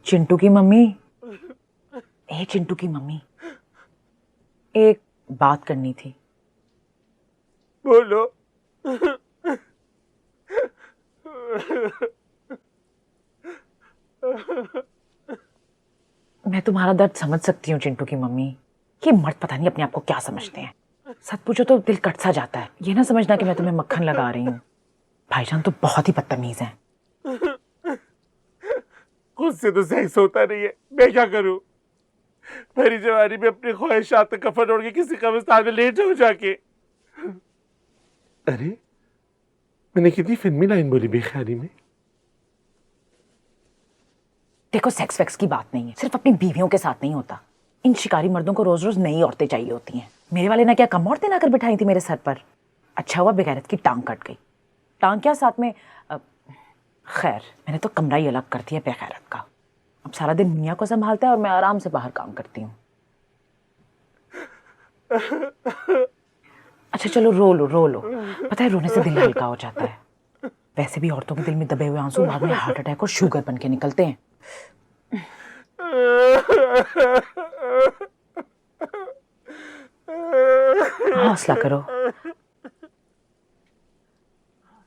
चिंटू की मम्मी, चिंटू की मम्मी, एक बात करनी थी। बोलो। मैं तुम्हारा दर्द समझ सकती हूँ चिंटू की मम्मी। ये मर्द पता नहीं अपने आप को क्या समझते हैं। सच पूछो तो दिल कट सा जाता है। ये ना समझना कि मैं तुम्हें मक्खन लगा रही हूँ। भाईजान तो बहुत ही बदतमीज हैं। खुद से तो सेक्स होता नहीं है, मैं क्या करूं? मेरी जवानी में अपनी ख्वाहिशात का कफन ओढ़ के किसी कब्रिस्तान में लेट जाऊं जाके। अरे मैंने कितनी फिल्मी लाइन बोली बेख्याली में। देखो, सेक्स वेक्स की बात नहीं है, सिर्फ अपनी बीवियों के साथ नहीं होता। इन शिकारी मर्दों को रोज रोज नई औरतें चाहिए होती हैं। मेरे वाले ना क्या कम औरतें लाकर बिठाई थी मेरे सर पर। अच्छा हुआ बेगैरत की टांग कट गई। टांग क्या, साथ में खैर मैंने तो कमरा ही अलग कर दिया बेगैरत का। अब सारा दिन मियाँ को संभालता है और मैं आराम से बाहर काम करती हूँ। अच्छा चलो रो लो रो लो। पता है रोने से दिल हल्का हो जाता है। वैसे भी औरतों के दिल में दबे हुए आंसू बाद में हार्ट अटैक और शुगर बन के निकलते हैं। हौसला करो।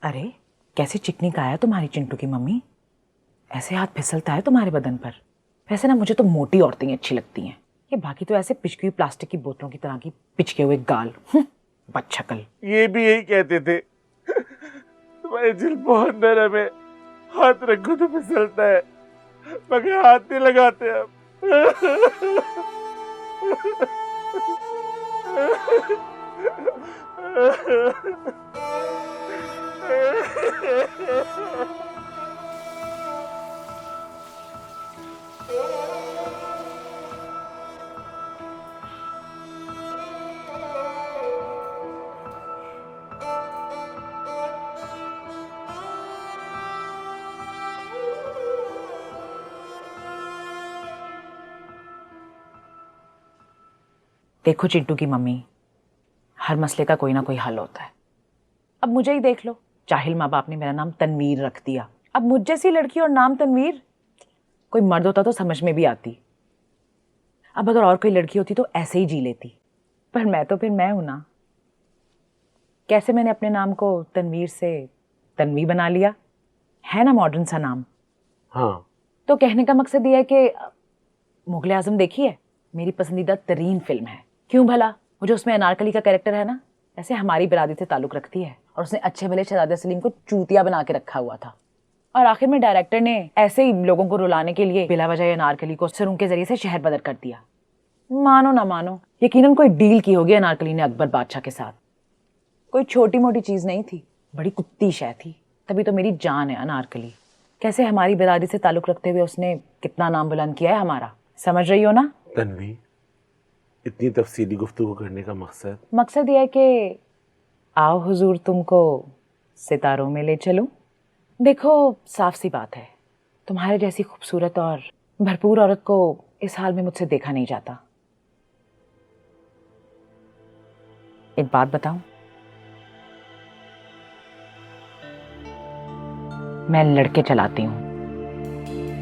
अरे कैसी चिकनी का है तुम्हारी चिंटू की मम्मी। ऐसे हाथ फिसलता है तुम्हारे बदन पर। वैसे ना मुझे तो मोटी औरतें ही अच्छी लगती हैं। ये बाकी तो ऐसे पिचकी हुई प्लास्टिक की बोतलों की तरह की पिचके हुए गाल, बदशक्ल। ये भी यही कहते थे, तुम्हारे दिल बहुत नरम है, हाथ रखो तो फिसलता है, मगर हाथ नहीं लगाते अब। देखो चिंटू की मम्मी, हर मसले का कोई ना कोई हल होता है। अब मुझे ही देख लो, जाहिल माँ बाप ने मेरा नाम तनवीर रख दिया। अब मुझ जैसी लड़की और नाम तनवीर, कोई मर्द होता तो समझ में भी आती। अब अगर और कोई लड़की होती तो ऐसे ही जी लेती, पर मैं तो फिर मैं हूं ना। कैसे मैंने अपने नाम को तनवीर से तन्वी बना लिया, है ना मॉडर्न सा नाम। हाँ, तो कहने का मकसद ये है कि मुगले आजम देखी है, मेरी पसंदीदा तरीन फिल्म है। क्यों भला, वो जो उसमें अनारकली का कैरेक्टर है ना, ऐसे हमारी बिरादरी से ताल्लुक रखती है और उसने अच्छे भले शहजादे सलीम को चूतिया बना के रखा हुआ था। और आखिर में डायरेक्टर ने ऐसे ही लोगों को रुलाने के लिए बिला वजह अनारकली को सुरंग के जरिए से शहर बदर कर दिया। मानो ना मानो, यकीनन कोई डील की होगी अनारकली ने अकबर बादशाह के साथ। कोई छोटी मोटी चीज नहीं थी, बड़ी कुत्ती शय थी। तभी तो मेरी जान है अनारकली। कैसे हमारी बिरादरी से ताल्लुक रखते हुए उसने कितना नाम बुलंद किया है हमारा, समझ रही हो ना। तन्वी, इतनी तफसीली गुफ्तगू करने का मकसद यह है कि आओ हुजूर तुमको सितारों में ले चलूं। देखो साफ सी बात है, तुम्हारे जैसी खूबसूरत और भरपूर औरत को इस हाल में मुझसे देखा नहीं जाता। एक बात बताऊं, मैं लड़के चलाती हूँ।